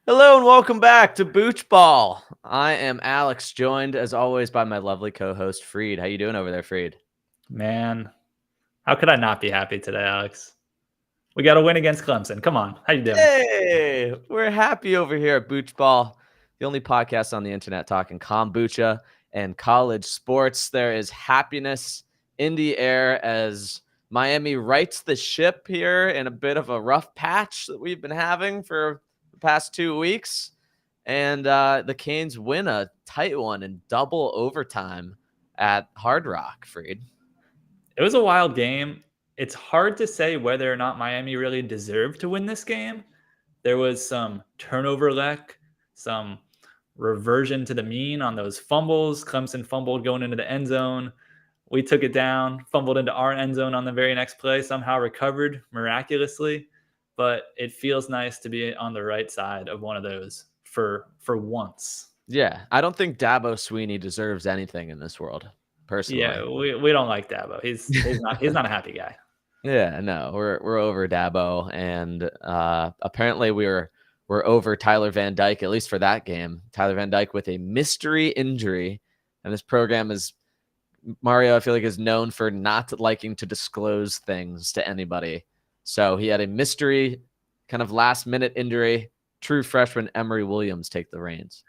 Hello and welcome back to Booch Ball. I am Alex, joined as always by my lovely co-host Freed. How you doing over there, Freed? Man, how could I not be happy today, Alex? We got to win against Clemson. Come on. How you doing? Hey, we're happy over here at Booch Ball, the only podcast on the internet talking kombucha and college sports. There is happiness in the air as Miami rights the ship here in a bit of a rough patch that we've been having for the past 2 weeks. And the Canes win a tight one in double overtime at Hard Rock, Freed. It was a wild game. It's hard to say whether or not Miami really deserved to win this game. There was some turnover luck, some reversion to the mean on those fumbles. Clemson fumbled going into the end zone. We took it down, fumbled into our end zone on the very next play, somehow recovered miraculously. But it feels nice to be on the right side of one of those for once. Yeah, I don't think Dabo Sweeney deserves anything in this world, personally. Yeah, we don't like Dabo. He's not a happy guy. Yeah, no, we're over Dabo, and apparently we're over Tyler Van Dyke, at least for that game. Tyler Van Dyke with a mystery injury, and this program is Mario. I feel like is known for not liking to disclose things to anybody. So he had a mystery, kind of last minute injury. True freshman Emory Williams take the reins.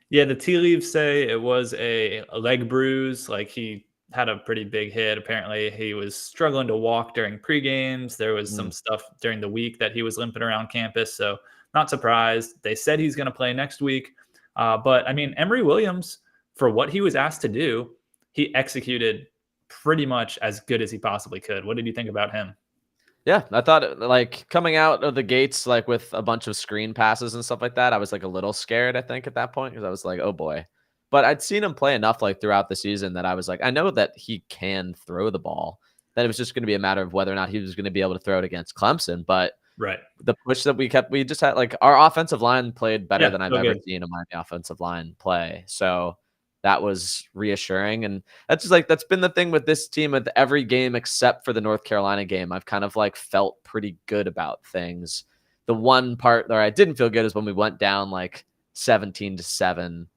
Yeah, the tea leaves say it was a leg bruise. Like he had a pretty big hit. Apparently, he was struggling to walk during pre-games. There was some stuff during the week that he was limping around campus. So not surprised. They said he's going to play next week. But I mean, Emory Williams, for what he was asked to do, he executed pretty much as good as he possibly could. What did you think about him? Yeah, I thought like coming out of the gates like with a bunch of screen passes and stuff like that, I was like a little scared, I think, at that point because I was like, oh boy. But I'd seen him play enough like throughout the season that I was like, I know that he can throw the ball. That it was just going to be a matter of whether or not he was going to be able to throw it against Clemson. But Right. the push that we just had like our offensive line played better Yeah, than I've so ever good. seen a Miami offensive line play. So that was reassuring. And that's just like that's been the thing with this team with every game except for the North Carolina game. I've kind of like felt pretty good about things. The one part where I didn't feel good is when we went down like 17-7.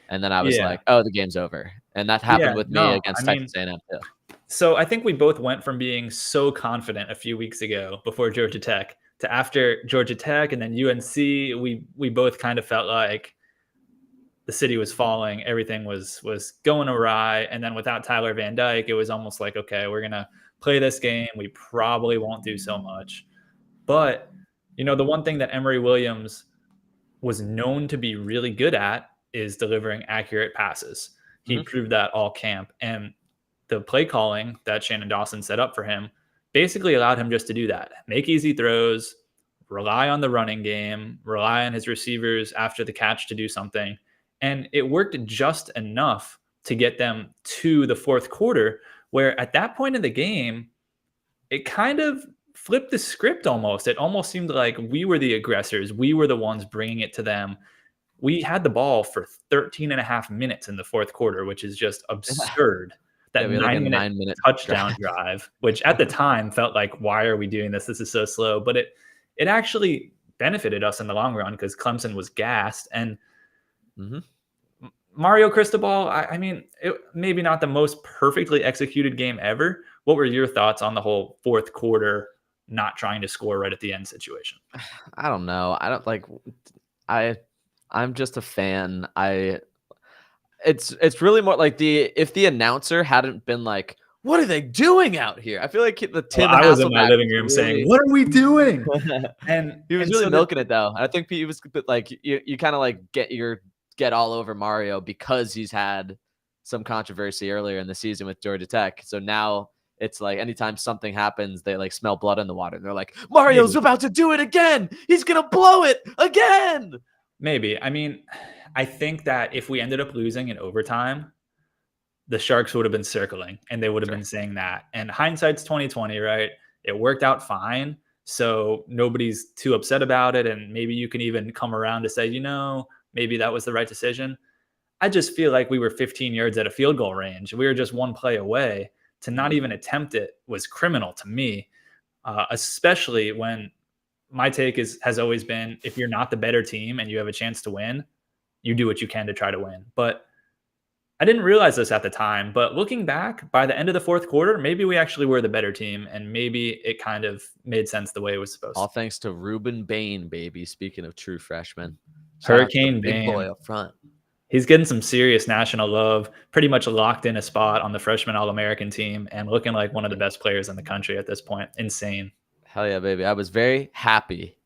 And then I was Yeah. like, oh, the game's over. And that happened Yeah. with me No, I against mean, Texas A&M too. so I think we both went from being so confident a few weeks ago before Georgia Tech to after Georgia Tech and then UNC. We both kind of felt like the city was falling, everything was going awry, and then without Tyler Van Dyke, it was almost like, okay, we're gonna play this game. We probably won't do so much, but the one thing that Emory Williams was known to be really good at is delivering accurate passes. He Mm-hmm. proved that all camp, and the play calling that Shannon Dawson set up for him basically allowed him just to do that. Make easy throws, rely on the running game, rely on his receivers after the catch to do something. And it worked just enough to get them to the fourth quarter, where at that point in the game, it kind of flipped the script almost. It almost seemed like we were the aggressors. We were the ones bringing it to them. We had the ball for 13 and a half minutes in the fourth quarter, which is just absurd. Yeah, That we had like a 9-minute 9-minute touchdown drive, which at the time felt like, why are we doing this? This is so slow. But it actually benefited us in the long run because Clemson was gassed. And Mm-hmm. Mario Cristobal, I mean, maybe not the most perfectly executed game ever. What were your thoughts on the whole fourth quarter not trying to score right at the end situation? I don't know. I don't like I'm just a fan. It's really more like if the announcer hadn't been like, what are they doing out here? I feel like the Well, Tim I was in my Hasselback living was room saying, really "What are we doing?" And he was and really so the milking it though. I think he was like you kind of like get all over Mario because he's had some controversy earlier in the season with Georgia Tech. So now it's like anytime something happens, they like smell blood in the water. They're like, Mario's maybe about to do it again. He's gonna blow it again. maybe. I mean, I think that if we ended up losing in overtime, the Sharks would have been circling and they would have Sure. been saying that. And hindsight's 2020, right? It worked out fine. So nobody's too upset about it. And maybe you can even come around to say, maybe that was the right decision. I just feel like we were 15 yards at a field goal range. We were just one play away. To not even attempt it was criminal to me, especially when my take has always been, if you're not the better team and you have a chance to win, you do what you can to try to win. But I didn't realize this at the time, but looking back, by the end of the fourth quarter, maybe we actually were the better team, and maybe it kind of made sense the way it was supposed All to. thanks to Ruben Bain, baby. Speaking of true freshmen. Shout out to Hurricane the big boy Bane. up front. He's getting some serious national love, pretty much locked in a spot on the freshman All-American team and looking like one of the best players in the country at this point. Insane. Hell yeah, baby. I was very happy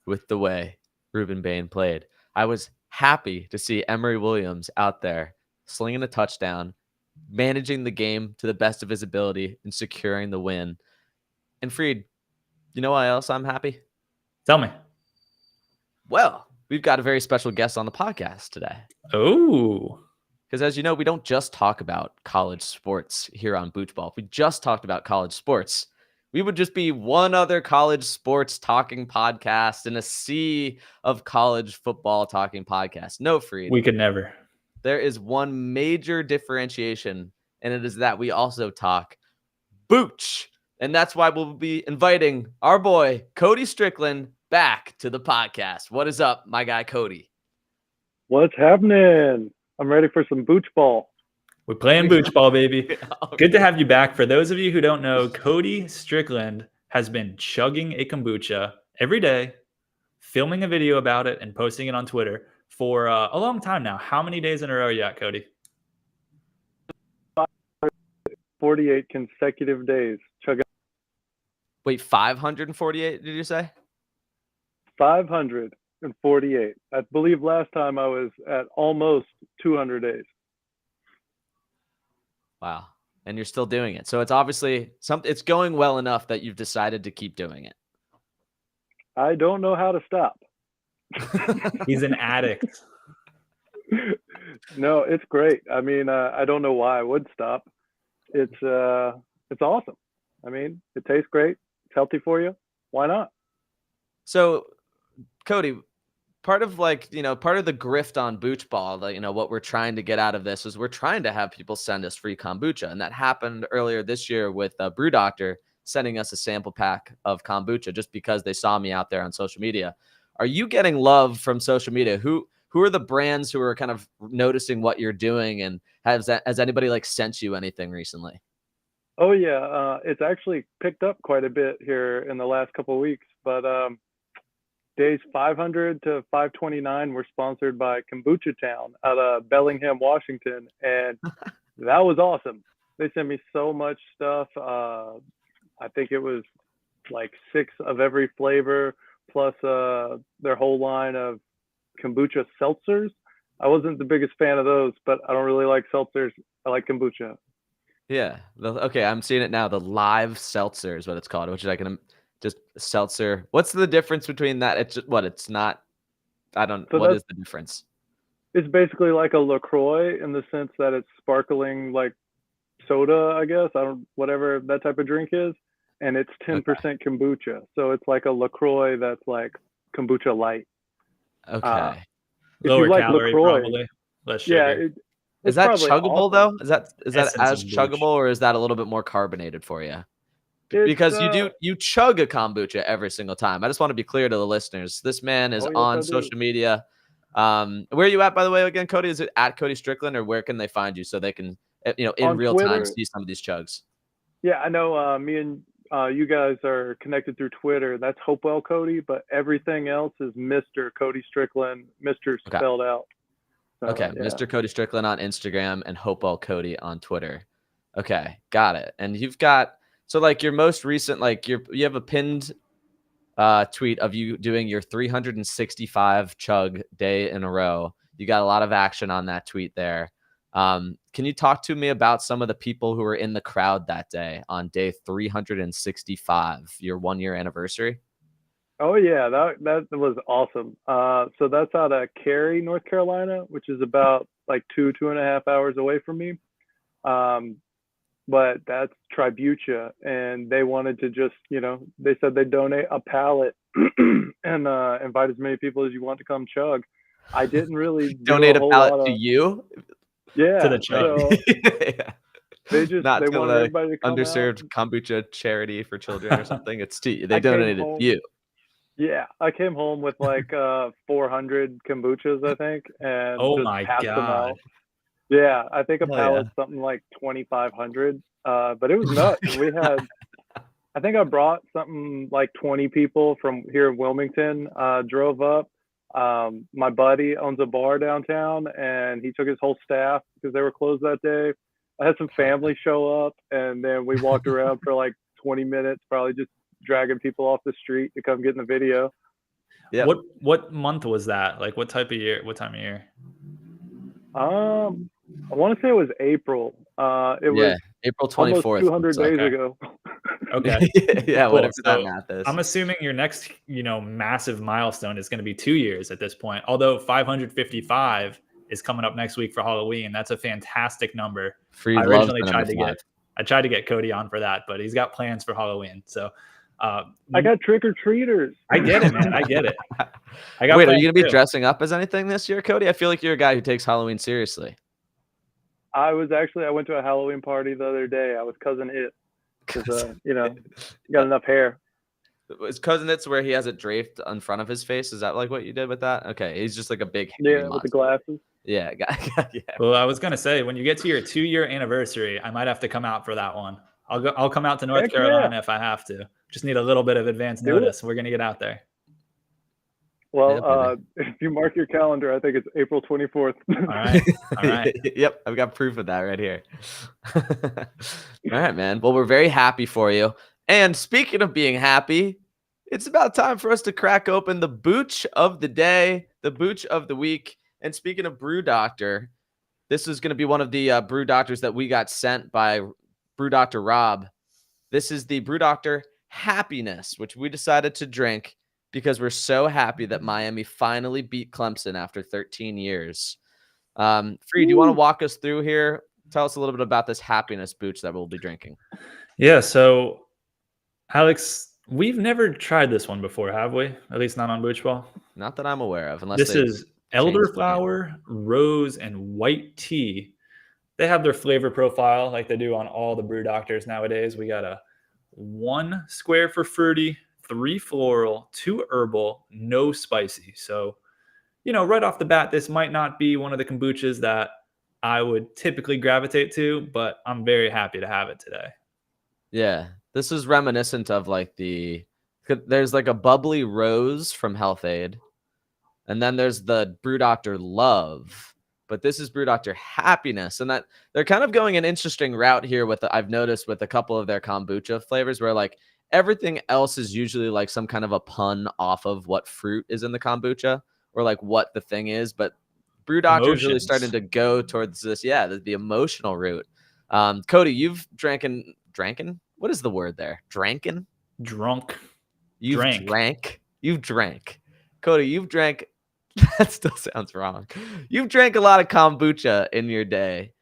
with the way Ruben Bain played. I was happy to see Emory Williams out there slinging a touchdown, managing the game to the best of his ability, and securing the win. And Freed, you know why else I'm happy? Tell me. Well, we've got a very special guest on the podcast today. Oh. Because as you know, we don't just talk about college sports here on Booch Ball. If we just talked about college sports, we would just be one other college sports talking podcast in a sea of college football talking podcasts. No, Freed. We could never. There is one major differentiation, and it is that we also talk Booch. And that's why we'll be inviting our boy, Cody Strickland, back to the podcast. What is up, my guy, Cody? What's happening? I'm ready for some Booch Ball. We're playing Booch Ball, baby. Good to have you back. For those of you who don't know, Cody Strickland has been chugging a kombucha every day, filming a video about it, and posting it on Twitter for a long time now. How many days in a row are you at, Cody? 48 consecutive days. Chugging. Wait, 548, did you say? 548. I believe last time I was at almost 200 days. Wow. And you're still doing it. So it's obviously it's going well enough that you've decided to keep doing it. I don't know how to stop. He's an addict. No, it's great. I mean, I don't know why I would stop. It's awesome. I mean, it tastes great. It's healthy for you. Why not? So, Cody, part of the grift on Booch Ball, what we're trying to get out of this is we're trying to have people send us free kombucha. And that happened earlier this year with Brew Doctor sending us a sample pack of kombucha just because they saw me out there on social media. Are you getting love from social media? Who are the brands who are kind of noticing what you're doing, and has anybody sent you anything recently? Oh yeah, it's actually picked up quite a bit here in the last couple of weeks. But days 500 to 529 were sponsored by Kombucha Town out of Bellingham, Washington, and that was awesome. They sent me so much stuff. I think it was like 6 of every flavor, plus their whole line of kombucha seltzers. I wasn't the biggest fan of those, but I don't really like seltzers. I like kombucha. Yeah. Okay, I'm seeing it now. The live seltzer is what it's called, which is just seltzer. What's the difference between that? It's just, it's not. What is the difference? It's basically like a LaCroix in the sense that it's sparkling like soda, I guess. Whatever that type of drink is. And it's 10% kombucha. So it's like a LaCroix that's like kombucha light. Okay. Lower like calorie, LaCroix, probably. Less sugar. Yeah. Is that chuggable awesome. though? Is that Essence as of chuggable, Booch. or is that a little bit more carbonated for you? Because you chug a kombucha every single time. I just want to be clear to the listeners. This man is on social media. Where are you at, by the way, again, Cody? Is it at Cody Strickland, or where can they find you so they can, in on real Twitter, time see some of these chugs? Yeah, I know. Me and you guys are connected through Twitter. That's Hopewell Cody, but everything else is Mr. Cody Strickland. Mr. spelled out. So, okay, yeah. Mr. Cody Strickland on Instagram and Hopewell Cody on Twitter. Okay, got it. And you've got your most recent, you have a pinned tweet of you doing your 365 chug day in a row. You got a lot of action on that tweet there. Can you talk to me about some of the people who were in the crowd that day on day 365, your 1-year anniversary? Oh yeah, that was awesome. So that's out of Cary, North Carolina, which is about 2.5 hours away from me. But that's Tributia, and they wanted to just, they said they'd donate a pallet and invite as many people as you want to come chug. I didn't really donate a pallet to you. Yeah, to the chug. So Yeah. they wanted everybody to come underserved out. kombucha charity for children or something. It's to you. They I came donated it home. to you. Yeah, I came home with like 400 kombuchas, I think, and Oh just my passed them God. out. Yeah, I think a Oh yeah. pallet's something like 2,500. But it was nuts. We had, I think I brought something like 20 people from here in Wilmington, drove up. My buddy owns a bar downtown, and he took his whole staff because they were closed that day. I had some family show up, and then we walked around for like 20 minutes, probably just dragging people off the street to come get in the video. Yeah. What month was that? Like what type of year? What time of year? I want to say it was April. It Yeah. was April almost 24th. 200 Looks like. days Okay. ago. Okay. Yeah, Cool. whatever that So math is. I'm assuming your next, massive milestone is going to be 2 years at this point. Although 555 is coming up next week for Halloween. That's a fantastic number. Freed I loves originally the number tried to 5. get Cody on for that, but he's got plans for Halloween. So I got trick or treaters. I get it, man. I get it. I got Wait, are plans you gonna be too. dressing up as anything this year, Cody? I feel like you're a guy who takes Halloween seriously. I went to a Halloween party the other day. I was cousin it because got enough hair. Is Cousin It's where he has it draped in front of his face? Is that like what you did with that? Okay, he's just like a big hairy Yeah, with monster. the glasses. Yeah, yeah. Well, I was gonna say when you get to your 2-year anniversary, I might have to come out for that one. I'll come out to North Heck yeah. Carolina if I have to. Just need a little bit of advance Do it. notice. We're gonna get out there. Well, if you mark your calendar, I think it's April 24th. All right. All right. Yep, I've got proof of that right here. All right, man. Well, we're very happy for you. And speaking of being happy, it's about time for us to crack open the Booch of the day, the Booch of the week. And speaking of Brew Doctor, this is going to be one of the Brew Doctors that we got sent by Brew Doctor Rob. This is the Brew Doctor Happiness, which we decided to drink because we're so happy that Miami finally beat Clemson after 13 years. Free, do you want to walk us through here? Tell us a little bit about this Happiness Booch that we'll be drinking. Yeah. So, Alex, we've never tried this one before, have we? At least not on Booch Ball. Not that I'm aware of. Unless This they've is changed the name. elderflower, rose, and white tea. They have their flavor profile like they do on all the brew doctors nowadays. We got a 1 square for fruity, 3 floral, 2 herbal, no spicy. So, right off the bat, this might not be one of the kombuchas that I would typically gravitate to, but I'm very happy to have it today. Yeah, this is reminiscent of like there's like a bubbly rose from Health Aid, and then there's the Brew Doctor Love, but this is Brew Doctor Happiness, and that they're kind of going an interesting route here with I've noticed with a couple of their kombucha flavors where like everything else is usually like some kind of a pun off of what fruit is in the kombucha or like what the thing is, but Brew Doctor is really Emotions. starting to go towards this, the emotional route. Cody, you've dranken. What is the word there? Dranken? Drunk. You've Drank. You've drank. Cody, you've drank. That still sounds wrong. You've drank a lot of kombucha in your day.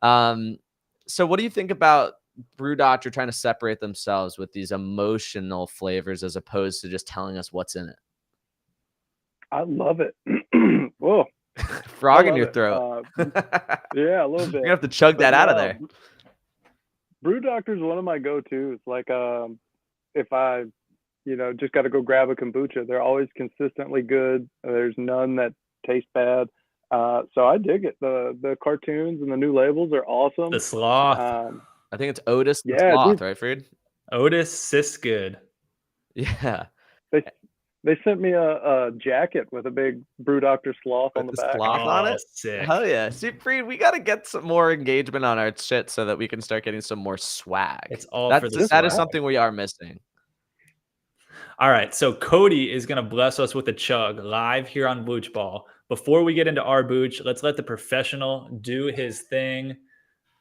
So what do you think about Brew Doctor trying to separate themselves with these emotional flavors as opposed to just telling us what's in it? I love it. Whoa. Frog in your throat. Yeah, a little bit. You're gonna have to chug that out of there. Brew Doctor is one of my go-tos. Like, if I, just got to go grab a kombucha, they're always consistently good. There's none that taste bad. So I dig it. The cartoons and the new labels are awesome. The sloth. I think it's Otis the yeah, Sloth, dude. right, Freed? Otis Sisgood. Yeah. They sent me a jacket with a big Brew Doctor sloth on the back. Sloth on it? Sick. Hell yeah. See, Freed, we got to get some more engagement on our shit so that we can start getting some more swag. It's all for the That swag. is something we are missing. All right, so Cody is going to bless us with a chug live here on Booch Ball. Before we get into our Booch, let's let the professional do his thing.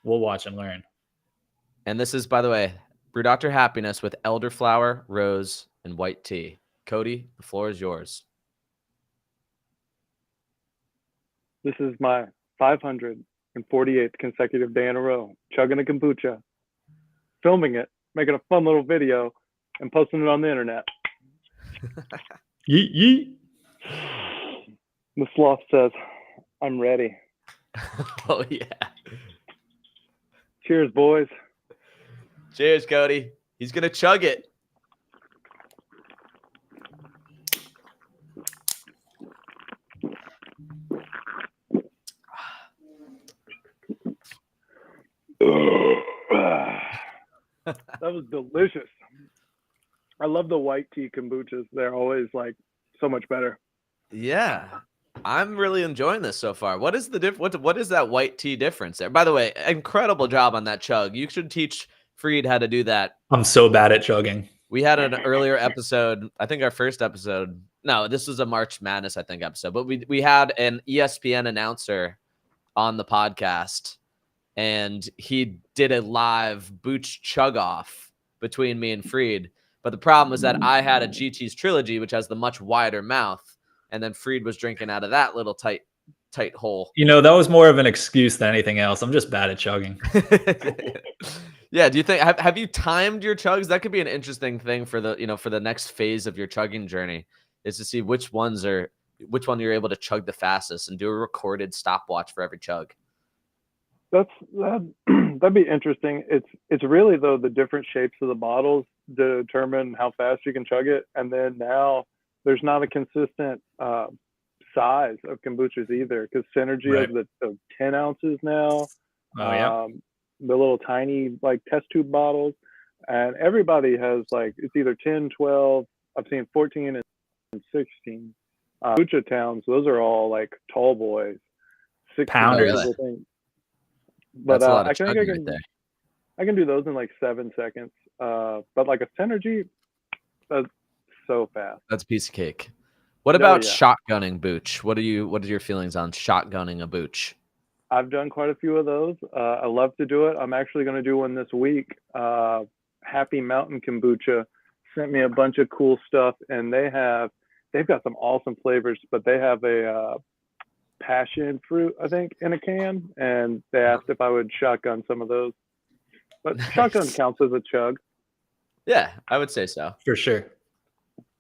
We'll watch and learn. And this is, by the way, Brew Doctor Happiness with elderflower, rose, and white tea. Cody, the floor is yours. This is my 548th consecutive day in a row, chugging a kombucha, filming it, making a fun little video, and posting it on the internet. Yeet, yeet. The sloth says, I'm ready. Oh, yeah. Cheers, boys. Cheers, Cody. He's going to chug it. That was delicious. I love the white tea kombuchas. They're always like so much better. Yeah. I'm really enjoying this so far. What is the what is that white tea difference there? By the way, incredible job on that chug. You should teach Freed how to do that. I'm so bad at chugging. We had an earlier episode, I think our first episode. No, this was a March Madness, I think, episode. But we had an ESPN announcer on the podcast, and he did a live Booch chug off between me and Freed. But the problem was that I had a GT's Trilogy, which has the much wider mouth, and then Freed was drinking out of that little tight hole. You know, that was more of an excuse than anything else. I'm just bad at chugging. Yeah. Do you think have you timed your chugs? That could be an interesting thing for the next phase of your chugging journey, is to see which one you're able to chug the fastest and do a recorded stopwatch for every chug. That'd be interesting. It's really though the different shapes of the bottles determine how fast you can chug it, and then now there's not a consistent size of kombuchas either, because Synergy Right. has the 10 ounces now. Oh, yeah. The little tiny like test tube bottles, and everybody has like it's either 10, 12. I've seen 14 and 16. Kombucha towns, those are all like tall boys, 16 Pounders. ounces, I think. But That's a lot of I think chugging right there. I can do those in like 7 seconds. But like a Synergy, that's so fast. That's a piece of cake. What Oh, about yeah. shotgunning Booch? What are your feelings on shotgunning a Booch? I've done quite a few of those. I love to do it. I'm actually going to do one this week. Happy Mountain Kombucha sent me a bunch of cool stuff, and they've got some awesome flavors, but they have a passion fruit, I think, in a can, and they asked if I would shotgun some of those. But shotgun counts as a chug. Yeah, I would say so. For sure.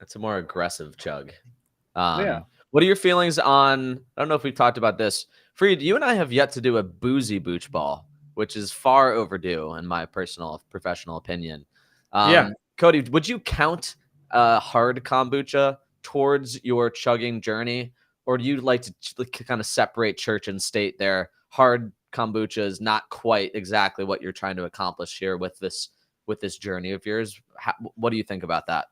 It's a more aggressive chug. Yeah. What are your feelings on? I don't know if we've talked about this. Freed, you and I have yet to do a boozy Booch ball, which is far overdue in my personal professional opinion. Yeah. Cody, would you count hard kombucha towards your chugging journey, or do you like to kind of separate church and state there? Hard kombucha is not quite exactly what you're trying to accomplish here with this journey of yours. What do you think about that?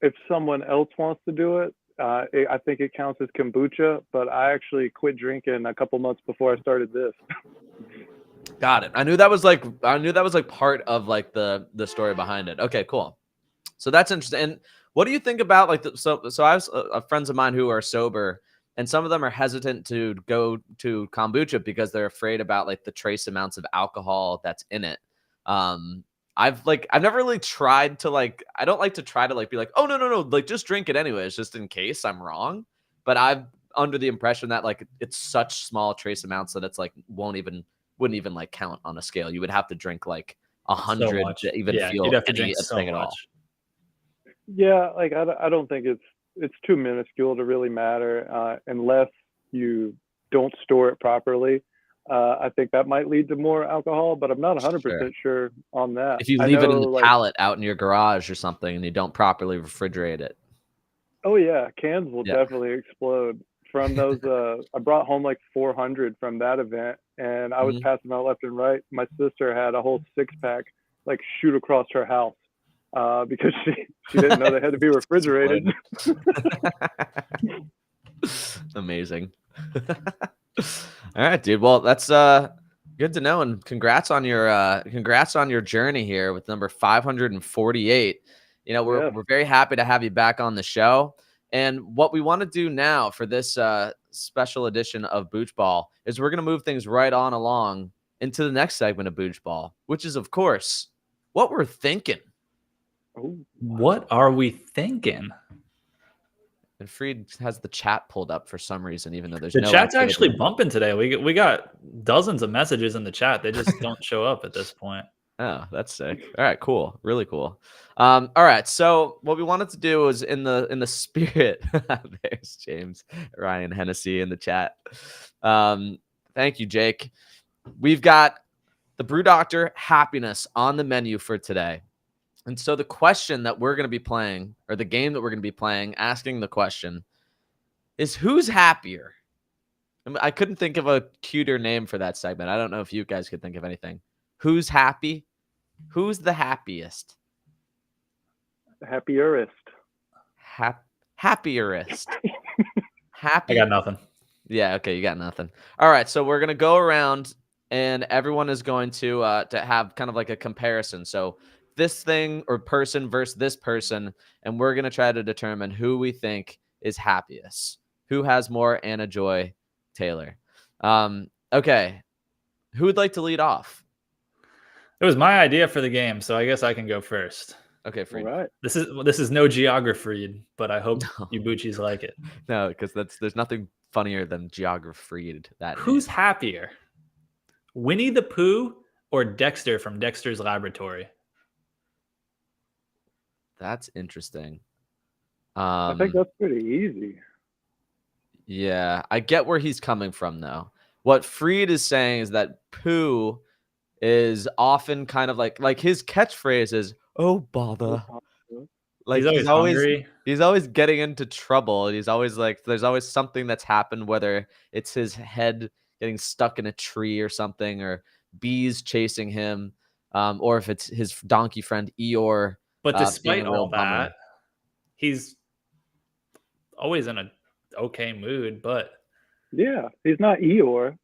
If someone else wants to do it, I think it counts as kombucha, but I actually quit drinking a couple months before I started this. Got it. I knew that was like part of like the story behind it. Okay, cool. So that's interesting. And what do you think about like so I have friends of mine who are sober, and some of them are hesitant to go to kombucha because they're afraid about like the trace amounts of alcohol that's in it. I've never really tried to I don't like to try to be like, oh no, like just drink it anyways, just in case I'm wrong. But I'm under the impression that like it's such small trace amounts that it's like wouldn't even like count on a scale. You would have to drink like 100 to even feel you'd have to drink so thing at all. much. Yeah, like I don't think it's too minuscule to really matter unless you don't store it properly. I think that might lead to more alcohol, but I'm not 100% sure on that. If you leave it in the pallet out in your garage or something and you don't properly refrigerate it. Oh yeah, cans will definitely explode. From those, I brought home like 400 from that event, and I was passing out left and right. My sister had a whole 6-pack like shoot across her house because she didn't know they had to be refrigerated. Amazing. All right, dude. Well, that's good to know, and congrats on your journey here with number 548. You know, we're very happy to have you back on the show. And what we want to do now for this special edition of Booch Ball is we're going to move things right on along into the next segment of Booch Ball, which is, of course, what we're thinking. Ooh. What are we thinking? And Freed has the chat pulled up for some reason, even though there's The no chat's activity. actually bumping today. We got dozens of messages in the chat. They just don't show up at this point. Oh, that's sick. All right, cool. Really cool. All right. So what we wanted to do is in the spirit. There's James Ryan Hennessy in the chat. Thank you, Jake. We've got the Brew Doctor Happiness on the menu for today. And so the question that we're going to be playing, or the game that we're going to be playing, asking the question, is who's happier? I couldn't think of a cuter name for that segment. I don't know if you guys could think of anything. Who's happy? Who's the happiest? Happierest. Happierest. I Happy. got nothing. Yeah, okay, you got nothing. All right, so we're gonna go around, and everyone is going to have kind of like a comparison. So this thing or person versus this person, and we're gonna try to determine who we think is happiest. Who has more Anna Joy Taylor? Okay, who would like to lead off? It was my idea for the game, so I guess I can go first. Okay, All Freed. right. This is no geography, but I hope you Boochies like it. No, because there's nothing funnier than geography. Who's happier, Winnie the Pooh or Dexter from Dexter's Laboratory? That's interesting. I think that's pretty easy. Yeah, I get where he's coming from, though. What Freed is saying is that Pooh is often kind of like his catchphrase is "Oh bother," like He's always hungry. he's always getting into trouble. He's always like there's always something that's happened, whether it's his head getting stuck in a tree or something, or bees chasing him, or if it's his donkey friend Eeyore. But being despite a real all bummer. that, he's always in a okay mood. But Yeah, he's not Eeyore.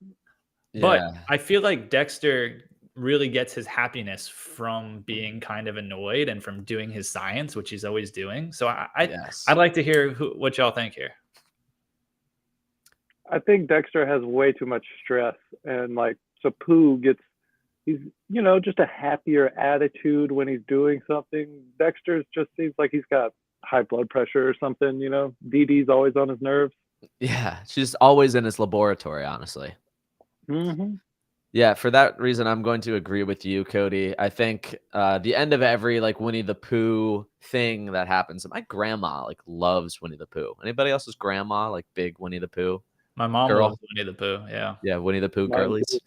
But Yeah. I feel like Dexter really gets his happiness from being kind of annoyed and from doing his science, which he's always doing. So Yes. I'd like to hear what y'all think here. I think Dexter has way too much stress, and like so Pooh he's just a happier attitude when he's doing something. Dexter just seems like he's got high blood pressure or something. Dee Dee's always on his nerves. Yeah, she's always in his laboratory, honestly. Mm-hmm. Yeah, for that reason, I'm going to agree with you, Cody. I think the end of every like Winnie the Pooh thing that happens. My grandma like loves Winnie the Pooh. Anybody else's grandma like big Winnie the Pooh? My mom Girl. loves Winnie the Pooh. Yeah. Yeah, Winnie the Pooh Mine girlies.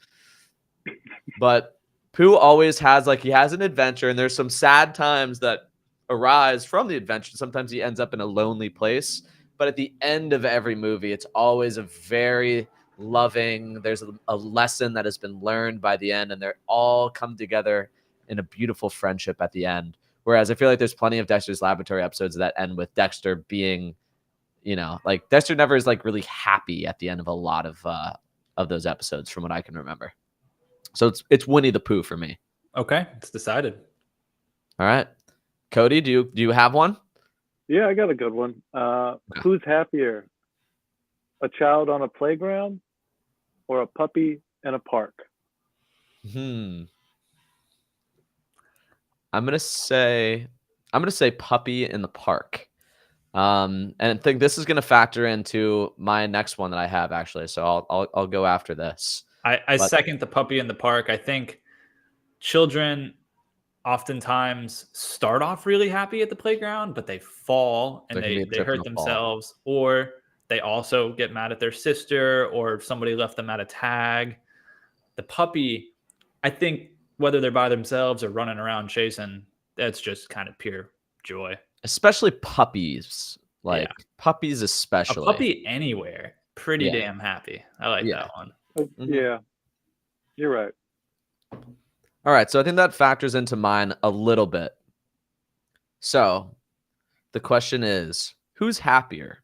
But Pooh always has he has an adventure, and there's some sad times that arise from the adventure. Sometimes he ends up in a lonely place, but at the end of every movie, it's always a very loving. There's a lesson that has been learned by the end, and they're all come together in a beautiful friendship at the end. Whereas I feel like there's plenty of Dexter's Laboratory episodes that end with Dexter being, like Dexter never is like really happy at the end of a lot of those episodes, from what I can remember. So it's Winnie the Pooh for me. Okay, it's decided. All right, Cody, do you have one? Yeah, I got a good one. Who's happier, a child on a playground or a puppy in a park? I'm gonna say puppy in the park. And I think this is gonna factor into my next one that I have actually. So I'll go after this. I second the puppy in the park. I think children oftentimes start off really happy at the playground, but they fall and they hurt themselves, or they also get mad at their sister, or somebody left them at a tag. The puppy, I think, whether they're by themselves or running around chasing, that's just kind of pure joy. Especially puppies. Puppies especially. A puppy anywhere, pretty damn happy. I like that one. Mm-hmm. Yeah, you're right. All right, so I think that factors into mine a little bit. So the question is, who's happier?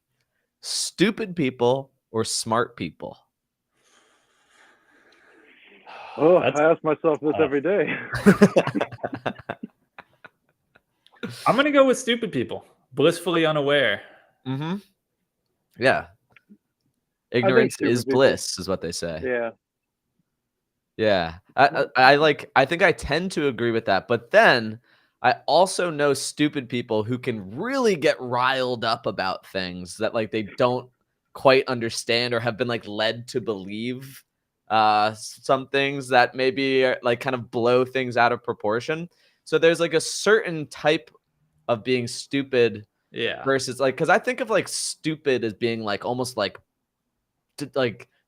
Stupid people or smart people? Oh, I ask myself this every day. I'm going to go with stupid people. Blissfully unaware. Mm-hmm. Yeah. Ignorance is bliss, is what they say. Yeah. Yeah. I think I tend to agree with that. But then I also know stupid people who can really get riled up about things that they don't quite understand, or have been led to believe some things that maybe are, kind of blow things out of proportion. So there's a certain type of being stupid versus because I think of stupid as being almost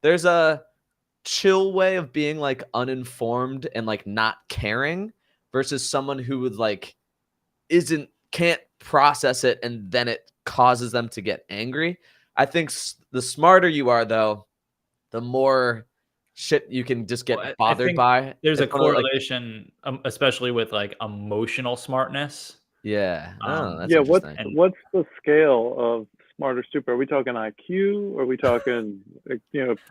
there's a chill way of being uninformed and not caring, versus someone who would can't process it, and then it causes them to get angry. I think the smarter you are, though, the more shit you can just get Well, I bothered think by. there's a It's one of, like, correlation, especially with like emotional smartness. yeah. Oh, that's Yeah, what's interesting. And what's the scale of smart or stupid? Are we talking IQ? Are we talking, like,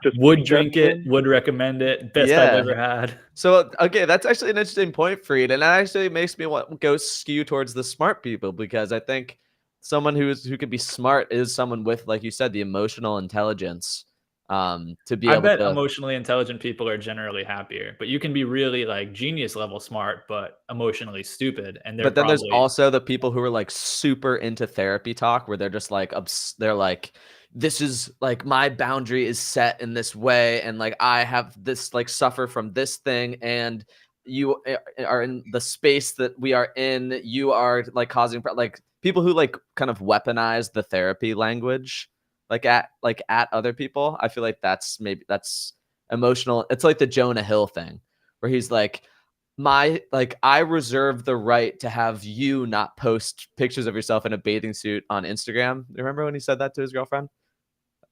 just would drink it, perception? would recommend it. Best I've Yeah. ever had. So okay, that's actually an interesting point, Freed, and that actually makes me want go skew towards the smart people because I think someone who could be smart is someone with, like you said, the emotional intelligence, to be I able bet to. emotionally intelligent people are generally happier, but you can be really like genius level smart, but emotionally stupid. And they're But then there's probably, also the people who are like super into therapy talk, where they're just like, they're like, this is like my boundary is set in this way, and like I have this like suffer from this thing, and you are in the space that we are in. You are like causing like people who like kind of weaponize the therapy language, like at other people. I feel like that's emotional. It's like the Jonah Hill thing, where he's like, I reserve the right to have you not post pictures of yourself in a bathing suit on Instagram. Remember when he said that to his girlfriend?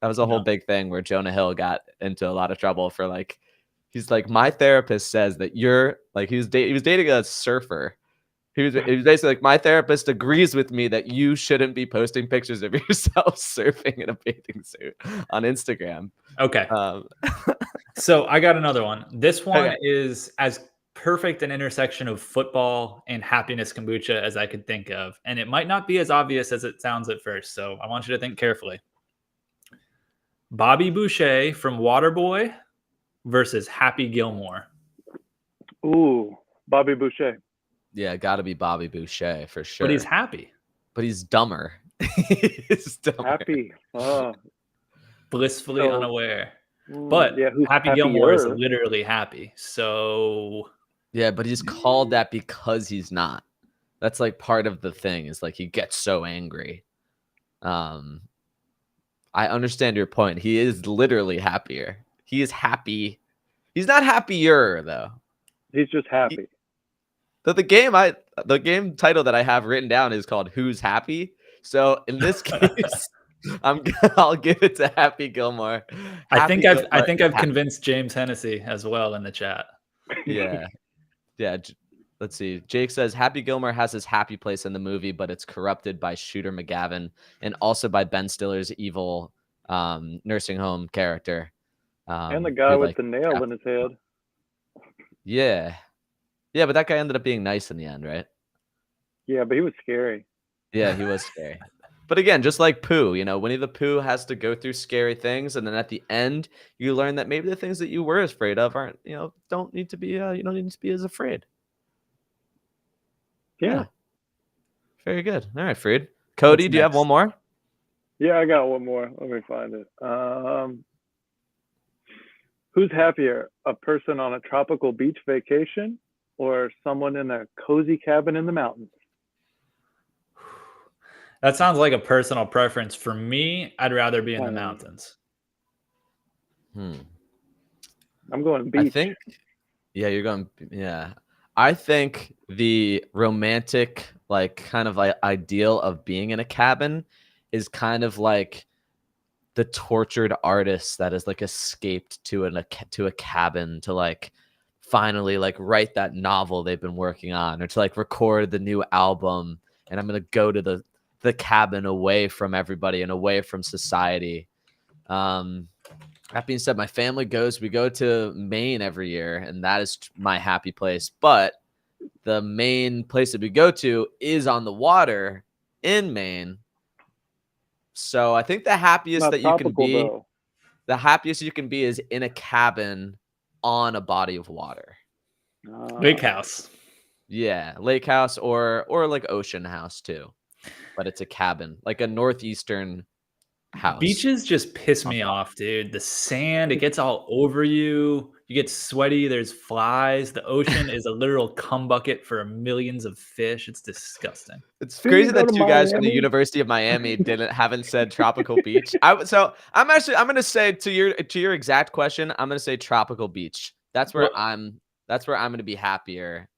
That was a whole no. big thing where Jonah Hill got into a lot of trouble for like, he's like, my therapist says that you're like, he was dating a surfer. He was basically like, my therapist agrees with me that you shouldn't be posting pictures of yourself surfing in a bathing suit on Instagram. Okay. Um, So I got another one. This one okay. is as perfect an intersection of football and happiness kombucha as I could think of. And it might not be as obvious as it sounds at first. So I want you to think carefully. Bobby Boucher from Waterboy versus Happy Gilmore. Ooh, Bobby Boucher. Yeah, got to be Bobby Boucher for sure. But he's happy. But he's dumber. He's dumber. Happy. Oh, Blissfully So, unaware. But yeah, who's Happy Gilmore is happier? literally happy. So Yeah, but he's called that because he's not. That's like part of the thing is like he gets so angry. Um, I understand your point. He is literally happier. He is happy. He's not happier though. He's just happy. The game title that I have written down is called Who's Happy? So in this case, I'll give it to Happy Gilmore. I think Happy I've Gilmore. convinced James Hennessy as well in the chat. Yeah. Yeah. Let's see. Jake says Happy Gilmore has his happy place in the movie, but it's corrupted by Shooter McGavin and also by Ben Stiller's evil nursing home character. And the guy who, with like, the nail in his head. Yeah. Yeah, but that guy ended up being nice in the end, right? Yeah, but he was scary. Yeah, he was scary. But again, just like Pooh, Winnie the Pooh has to go through scary things, and then at the end, you learn that maybe the things that you were afraid of aren't, don't need to be, you don't need to be as afraid. Yeah. Very good. All right, Freed. Cody, What's do you have next? one more? Yeah, I got one more. Let me find it. Who's happier, a person on a tropical beach vacation or someone in a cozy cabin in the mountains? That sounds like a personal preference. For me, I'd rather be in the mountains. I'm going beach. I think, you're going, I think the romantic, like, kind of like ideal of being in a cabin is kind of like the tortured artist that has like escaped to a cabin to like finally like write that novel they've been working on, or to like record the new album, and I'm gonna go to the cabin away from everybody and away from society. That being said, my family we go to Maine every year, and that is my happy place. But the main place that we go to is on the water in Maine. So I think the happiest that you can be, though. the happiest you can be is in a cabin on a body of water. Lake house. Yeah, lake house or like ocean house too. But it's a cabin, like a northeastern house. Beaches just piss me off, dude. The sand, it gets all over you. You get sweaty. There's flies. The ocean is a literal cum bucket for millions of fish. It's disgusting. It's crazy that two guys from the Miami? University of Miami haven't said tropical beach. I'm gonna say to your exact question, I'm gonna say tropical beach. That's where I'm gonna be happier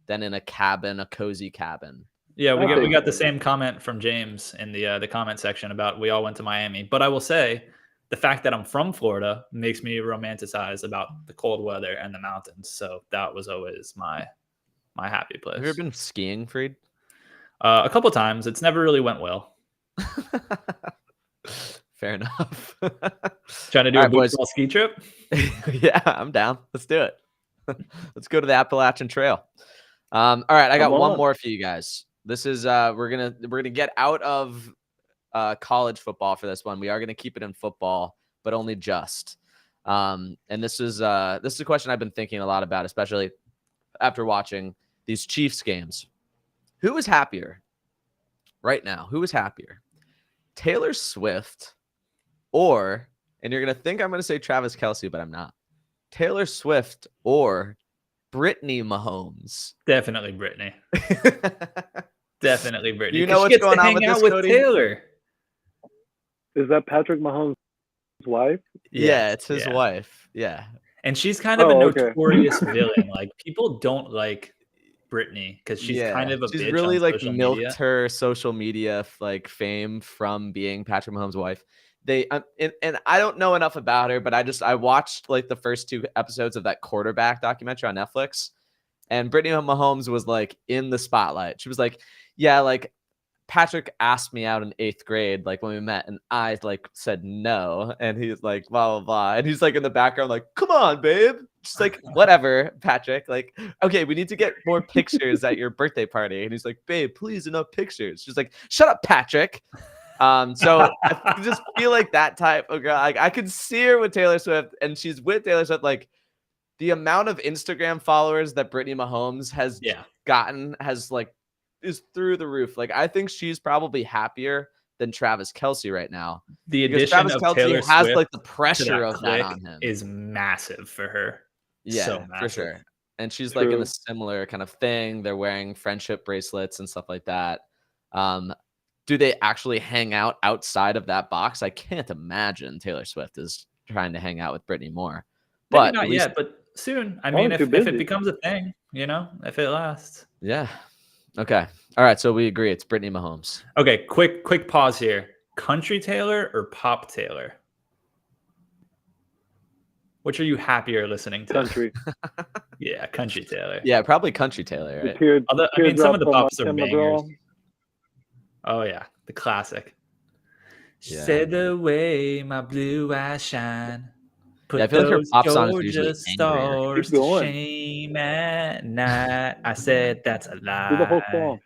than in a cabin, a cozy cabin. Yeah, we got the same comment from James in the comment section about we all went to Miami. But I will say, the fact that I'm from Florida makes me romanticize about the cold weather and the mountains. So that was always my happy place. Have you ever been skiing, Freed? A couple times. It's never really went well. Fair enough. Trying to do All a right, boys. ball ski trip? Yeah, I'm down. Let's do it. Let's go to the Appalachian Trail. All right, I got one more for you guys. This is we're gonna get out of college football for this one. We are gonna keep it in football, but only just. And this is a question I've been thinking a lot about, especially after watching these Chiefs games. Who is happier right now? Who is happier? Taylor Swift or, and you're going to think I'm going to say Travis Kelce, but I'm not. Taylor Swift or Brittany Mahomes? Definitely Brittany. Definitely Brittany. You know what's going on with this, Cody? Taylor. Is that Patrick Mahomes' wife? Yeah, it's his wife. Yeah. And she's kind of a notorious villain. Like, people don't like Brittany because she's kind of a she's bitch really on like social milked media. her social media like fame from being Patrick Mahomes' wife. They and I don't know enough about her, but I watched like the first 2 episodes of that quarterback documentary on Netflix, and Brittany Mahomes was like in the spotlight. She was like, yeah, like Patrick asked me out in 8th grade, like when we met, and I like said no, and he's like blah blah blah, and he's like in the background like, come on, babe. Just like, whatever, Patrick. Like, okay, we need to get more pictures at your birthday party. And he's like, babe, please, enough pictures. She's like, shut up, Patrick. So I just feel like that type of girl. Like, I could see her with Taylor Swift, and she's with Taylor Swift. Like, the amount of Instagram followers that Brittany Mahomes has gotten is through the roof. Like, I think she's probably happier than Travis Kelce right now. The addition of Taylor has Swift like the pressure of that on him is massive for her. Yeah, so for sure. And she's like in a similar kind of thing. They're wearing friendship bracelets and stuff like that. Do they actually hang out outside of that box? I can't imagine Taylor Swift is trying to hang out with Brittany more. But maybe not yet, but soon. I mean, if it becomes a thing, if it lasts. Yeah. Okay. All right. So we agree it's Brittany Mahomes. Okay. Quick pause here. Country Taylor or Pop Taylor? Which are you happier listening to? Country. Yeah, Country Taylor. Yeah, probably Country Taylor, right? I mean, some of the pops are bangers. Oh, yeah. The classic. Yeah. Said the way my blue eyes shine. Put I feel like her pop song is Georgia usually stars to shame at night. I said that's a lie. Do the whole song.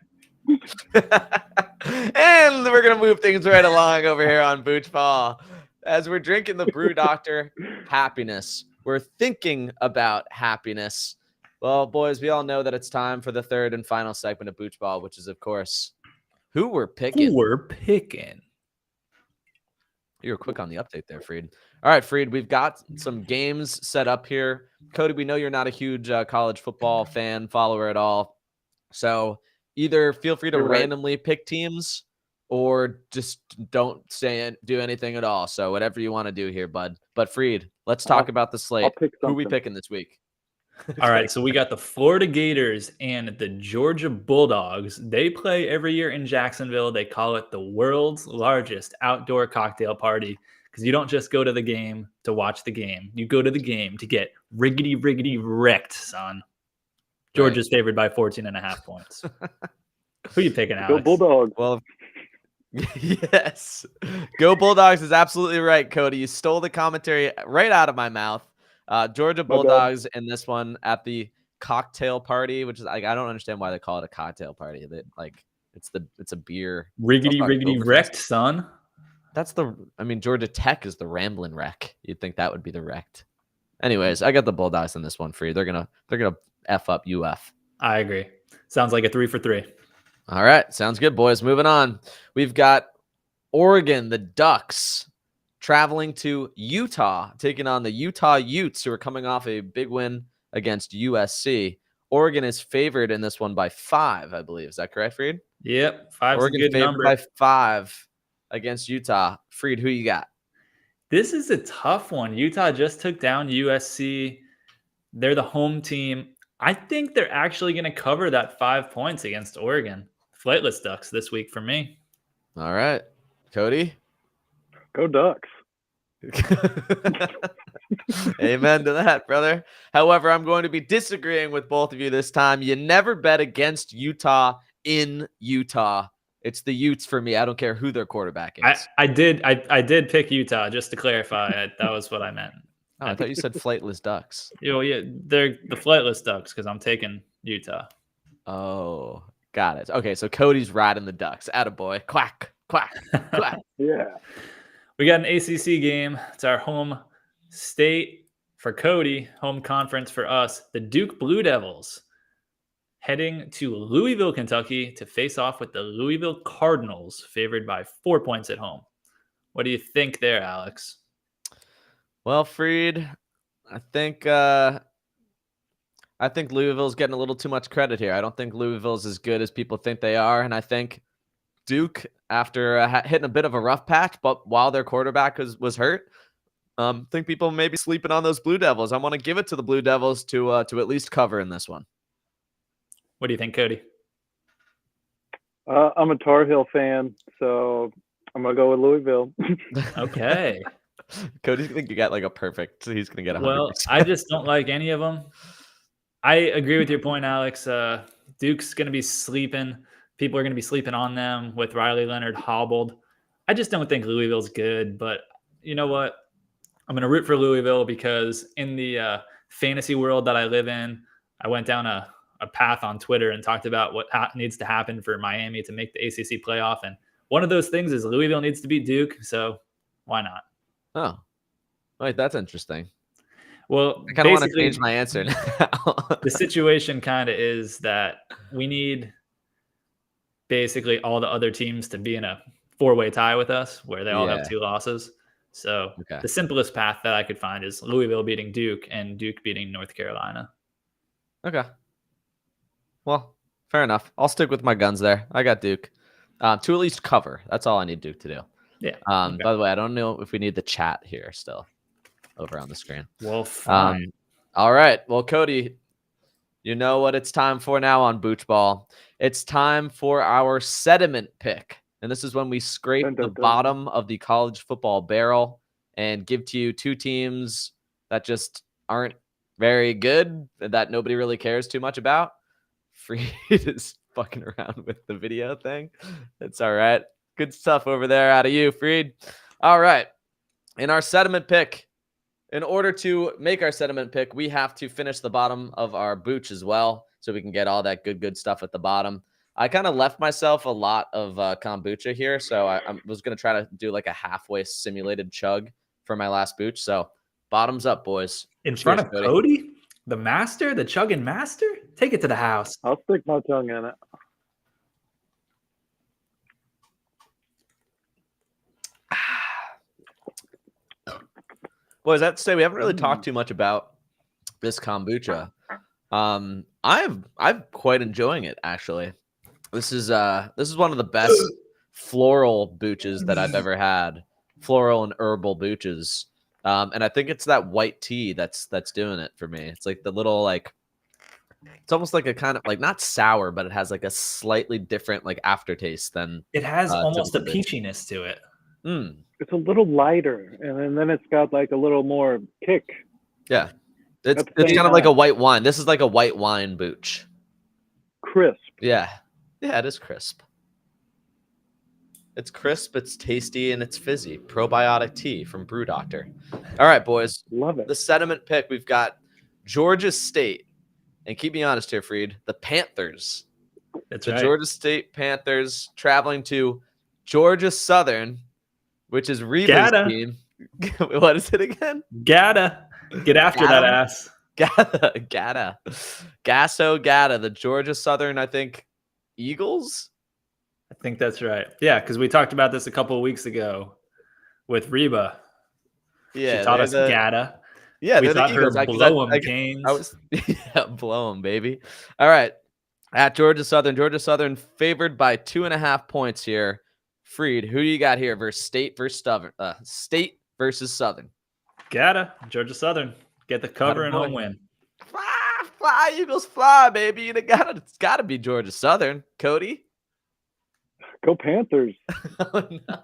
And we're going to move things right along over here on Booch Ball. As we're drinking the Brew Doctor happiness, we're thinking about happiness. Well, boys, we all know that it's time for the third and final segment of Booch Ball, which is, of course, who we're picking. Who we're picking. You were quick on the update there, Freed. All right, Freed, we've got some games set up here. Cody, we know you're not a huge college football fan, follower at all. So either feel free to randomly pick teams or just don't do anything at all. So whatever you want to do here, bud. But Freed, let's talk about the slate. Who are we picking this week? All right, so we got the Florida Gators and the Georgia Bulldogs. They play every year in Jacksonville. They call it the world's largest outdoor cocktail party because you don't just go to the game to watch the game. You go to the game to get riggedy wrecked, son. Georgia's favored by 14.5 points. Who are you picking, Alex? Go Bulldogs. Well, yes. Go Bulldogs is absolutely right, Cody. You stole the commentary right out of my mouth. Georgia Bulldogs in this one at the cocktail party, which is like, I don't understand why they call it a cocktail party. That like it's a beer. Riggedy wrecked, son. That's Georgia Tech is the Ramblin' Wreck. You'd think that would be the wrecked. Anyways, I got the Bulldogs in this one for you. They're gonna F up UF. I agree. Sounds like a 3 for 3. All right. Sounds good, boys. Moving on. We've got Oregon, the Ducks, traveling to Utah, taking on the Utah Utes, who are coming off a big win against USC. Oregon is favored in this one by 5, I believe. Is that correct, Freed? Yep. 5's Oregon a good favored number. by 5 against Utah. Freed, who you got? This is a tough one. Utah just took down USC. They're the home team. I think they're actually going to cover that 5 points against Oregon. Flightless Ducks this week for me. All right. Cody? Go Ducks. Amen to that, brother. However, I'm going to be disagreeing with both of you this time. You never bet against Utah in Utah. It's the Utes for me. I don't care who their quarterback is. I did pick Utah, just to clarify. That was what I meant. Oh, I thought you said flightless ducks. Yeah, they're the flightless ducks because I'm taking Utah. Oh, got it. Okay, so Cody's riding the ducks. Attaboy. Quack, quack, quack. Yeah. We got an ACC game. It's our home state for Cody, home conference for us. The Duke Blue Devils heading to Louisville, Kentucky to face off with the Louisville Cardinals, favored by 4 points at home. What do you think there, Alex? Well, Freed, I think Louisville's getting a little too much credit here. I don't think Louisville's as good as people think they are, and I think Duke, after hitting a bit of a rough patch, but while their quarterback was hurt, think people may be sleeping on those Blue Devils. I want to give it to the Blue Devils to at least cover in this one. What do you think, Cody? I'm a Tar Heel fan, so I'm gonna go with Louisville. Okay. Cody's gonna get like a perfect. He's gonna get 100%. Well, I just don't like any of them. I agree with your point, Alex. Duke's gonna be sleeping. People are gonna be sleeping on them with Riley Leonard hobbled. I just don't think Louisville's good, but you know what? I'm gonna root for Louisville because in the fantasy world that I live in, I went down a path on Twitter and talked about what needs to happen for Miami to make the ACC playoff. And one of those things is Louisville needs to beat Duke. So why not? Oh, wait, that's interesting. Well, I kind of want to change my answer now. The situation kind of is that we need basically all the other teams to be in a 4-way tie with us where they all have 2 losses. So the simplest path that I could find is Louisville beating Duke and Duke beating North Carolina. Okay. Well, fair enough. I'll stick with my guns there. I got Duke to at least cover. That's all I need Duke to do. Yeah. By the way, I don't know if we need the chat here still over on the screen. Well, fine. All right. Well, Cody, you know what it's time for now on Booch Ball. It's time for our sediment pick. And this is when we scrape the bottom of the college football barrel and give to you 2 teams that just aren't very good, that nobody really cares too much about. Freed is fucking around with the video thing. It's all right. Good stuff over there out of you, Freed. All right. In our sediment pick, in order to make our sediment pick, we have to finish the bottom of our Booch as well, so we can get all that good stuff at the bottom. I kind of left myself a lot of kombucha here, so I was going to try to do like a halfway simulated chug for my last Booch. So bottoms up, boys. In front of Cody? The master? The chugging master? Take it to the house. I'll stick my tongue in it. Boys, I have to say we haven't really talked too much about this kombucha. I'm quite enjoying it, actually. This is one of the best floral Booches that I've ever had. Floral and herbal Booches. And I think it's that white tea that's doing it for me. It's like the little like, it's almost like a kind of like not sour, but it has like a slightly different like aftertaste than it has almost a peachiness to it. It's a little lighter, and then it's got like a little more kick. Yeah, it's kind of like a white wine. This is like a white wine Booch. Crisp. Yeah, it is crisp. It's crisp, it's tasty, and it's fizzy. Probiotic tea from Brew Doctor. All right, boys. Love it. The sediment pick, we've got Georgia State. And keep me honest here, Freed. The Panthers. That's the right. Georgia State Panthers traveling to Georgia Southern, which is Reba's team. What is it again? Gotta get after that ass. Gotta. Gasso Gata. The Georgia Southern, I think, Eagles? I think that's right. Yeah, because we talked about this a couple of weeks ago with Reba. Yeah, she taught us Gata. Yeah, we thought the her Eagles. blow them Canes. Blow them, baby. All right. At Georgia Southern favored by 2.5 points here. Freed, who do you got here versus State versus Southern? Gata, Georgia Southern. Get the cover and home win. Fly, Eagles, fly, baby. It's got to be Georgia Southern. Cody? Go Panthers. Oh, no.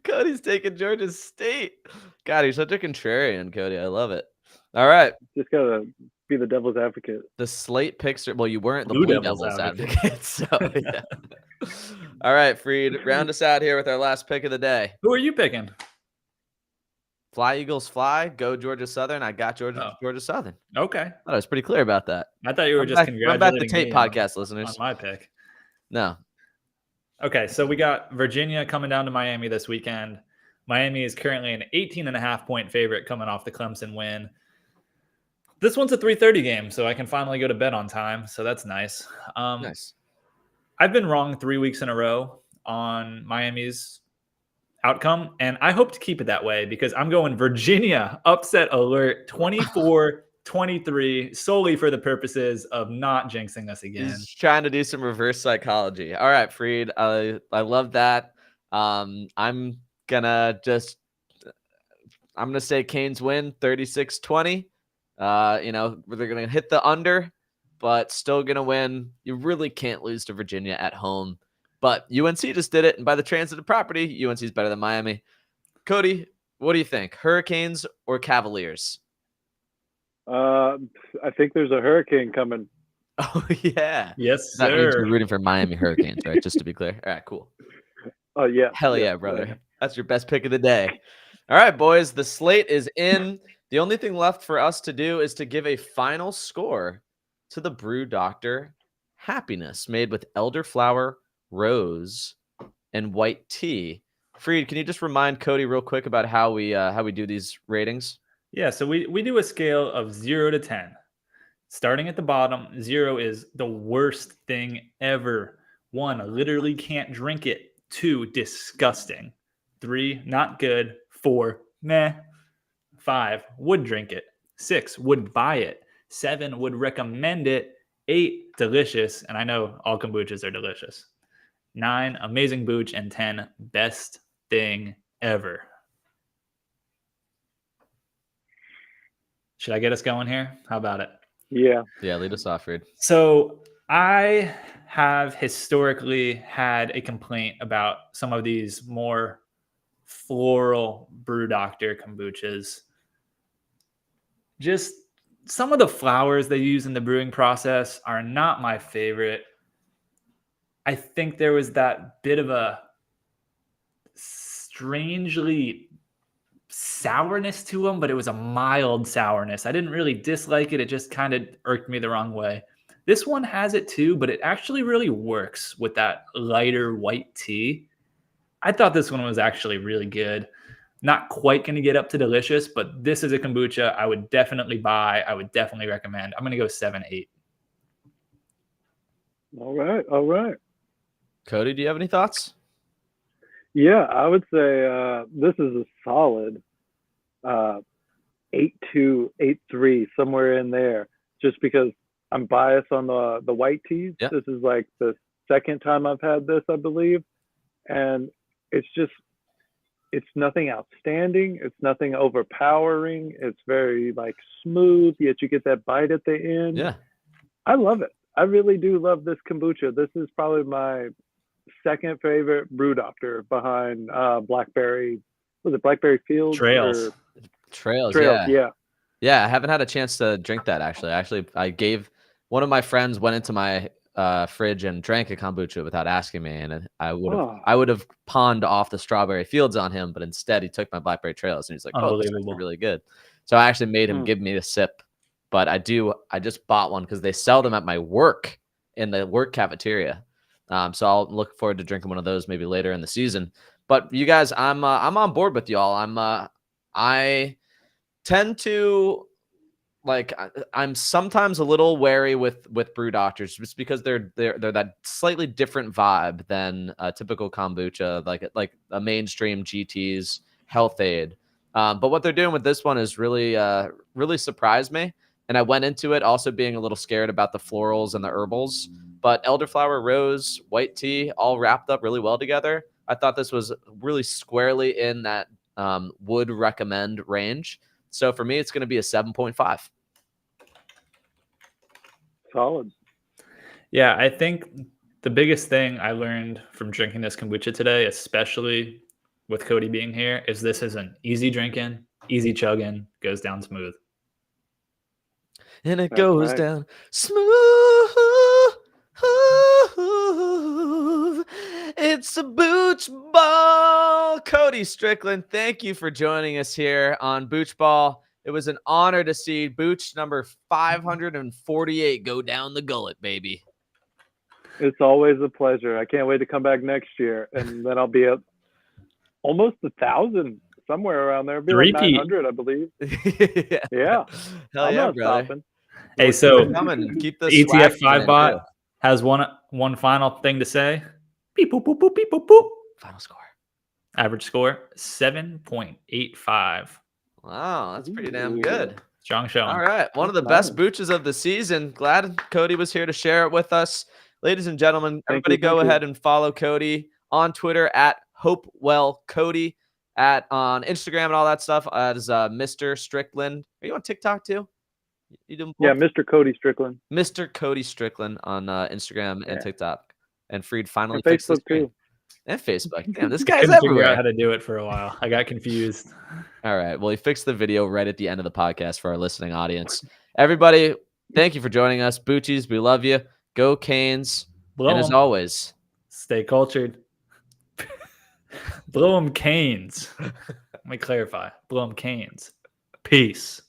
Cody's taking Georgia State. God, you're such a contrarian, Cody. I love it. All right. Just gotta be the devil's advocate. The slate picks are, well, you weren't the Blue Blue Devils Devils advocate. advocate. So, yeah. All right, Freed, round us out here with our last pick of the day. Who are you picking? Fly, Eagles, fly. Go, Georgia Southern. I got Georgia Southern. Okay. I thought I was pretty clear about that. I thought you were just Run congratulating back the tape me podcast, on listeners. my pick. No. Okay, so we got Virginia coming down to Miami this weekend. Miami is currently an 18.5-point favorite coming off the Clemson win. This one's a 3:30 game, so I can finally go to bed on time. So that's nice. Nice. I've been wrong 3 weeks in a row on Miami's outcome, and I hope to keep it that way because I'm going Virginia upset alert 24-23 solely for the purposes of not jinxing us again. He's trying to do some reverse psychology. All right, Freed. I love that. I'm gonna say Canes win 36-20. They're gonna hit the under, but still gonna win. You really can't lose to Virginia at home. But UNC just did it, and by the transitive property, UNC is better than Miami. Cody, what do you think? Hurricanes or Cavaliers? I think there's a hurricane coming. Oh, yeah. Yes, That means sir. you're rooting for Miami Hurricanes, right? Just to be clear. All right, cool. Oh, yeah. Hell yeah, brother. That's your best pick of the day. All right, boys. The slate is in. The only thing left for us to do is to give a final score to the Brew Doctor Happiness made with elderflower, rose, and white tea. Freed, can you just remind Cody real quick about how we do these ratings? Yeah, so we do a scale of 0 to 10. Starting at the bottom, 0 is the worst thing ever. 1, I literally can't drink it. 2, disgusting. 3, not good. 4, meh. 5, would drink it. 6, would buy it. 7, would recommend it. 8, delicious. And I know all kombuchas are delicious. 9, amazing booch. And 10, best thing ever. Should I get us going here? How about it? Yeah. Yeah, lead us off, Freed. So I have historically had a complaint about some of these more floral Brew Doctor kombuchas. Just some of the flowers they use in the brewing process are not my favorite. I think there was that bit of a strangely sourness to them, but it was a mild sourness. I didn't really dislike it. It just kind of irked me the wrong way. This one has it too, but it actually really works with that lighter white tea. I thought this one was actually really good. Not quite going to get up to delicious, but this is a kombucha I would definitely buy. I would definitely recommend. I'm going to go 7-8. All right. Cody, do you have any thoughts? Yeah, I would say this is a solid 8-2, 8-3, somewhere in there. Just because I'm biased on the white teas. Yep. This is like the second time I've had this, I believe, and it's nothing outstanding. It's nothing overpowering. It's very like smooth, yet you get that bite at the end. Yeah. I love it. I really do love this kombucha. This is probably my second favorite Brew Doctor behind Blackberry. Was it Blackberry Fields? Trails. Trails, yeah. Yeah, I haven't had a chance to drink that actually. I gave one of my friends went into my fridge and drank a kombucha without asking me, and I would have pawned off the Strawberry Fields on him, but instead he took my Blackberry Trails and he's like, "Oh, this is actually really good." So I actually made him give me a sip, but I just bought one because they sell them at my work in the work cafeteria. So I'll look forward to drinking one of those maybe later in the season. But you guys, I'm on board with y'all. I tend to I'm sometimes a little wary with Brew Doctors just because they're that slightly different vibe than a typical kombucha, like a mainstream GT's Health Aid. But what they're doing with this one is really surprised me. And I went into it also being a little scared about the florals and the herbals, but elderflower, rose, white tea, all wrapped up really well together. I thought this was really squarely in that would recommend range. So for me, it's going to be a 7.5. Solid. Yeah, I think the biggest thing I learned from drinking this kombucha today, especially with Cody being here is this is an easy drinking, easy chugging, goes down smooth. And it That's goes right. down smooth. It's a Booch Ball. Cody Strickland, thank you for joining us here on Booch Ball. It was an honor to see Booch number 548 go down the gullet, baby. It's always a pleasure. I can't wait to come back next year, and then I'll be at almost 1,000, somewhere around there. It'll be like Repeat. 900, I believe. Yeah. Yeah, Hell I'm yeah, not brother. stopping. Hey, Well, so keep it coming. Keep the ETF swag coming 5 in, bot too. has one final thing to say. Beep, boop, boop, boop, beep, boop, boop. Final score. Average score 7.85. Wow, that's pretty damn Ooh. good. Strong showing. All right. One of the That's best nice. booches of the season. Glad Cody was here to share it with us. Ladies and gentlemen, Thank everybody you, go thank you. ahead and follow Cody on Twitter at HopewellCody, on Instagram and all that stuff as Mr. Strickland. Are you on TikTok too? You doing Yeah, both? Mr. Cody Strickland. Mr. Cody Strickland on Instagram and Yeah. TikTok. And Freed finally And fixed the Facebook screen. too. And Facebook. Damn, this I guy's couldn't figure out everywhere. how to do it for a while. I got confused. All right. Well, he fixed the video right at the end of the podcast for our listening audience. Everybody, thank you for joining us. Boochies, we love you. Go Canes. Blow And as 'em. always, Stay cultured. Blow 'em canes. Let me clarify. Blow 'em canes. Peace.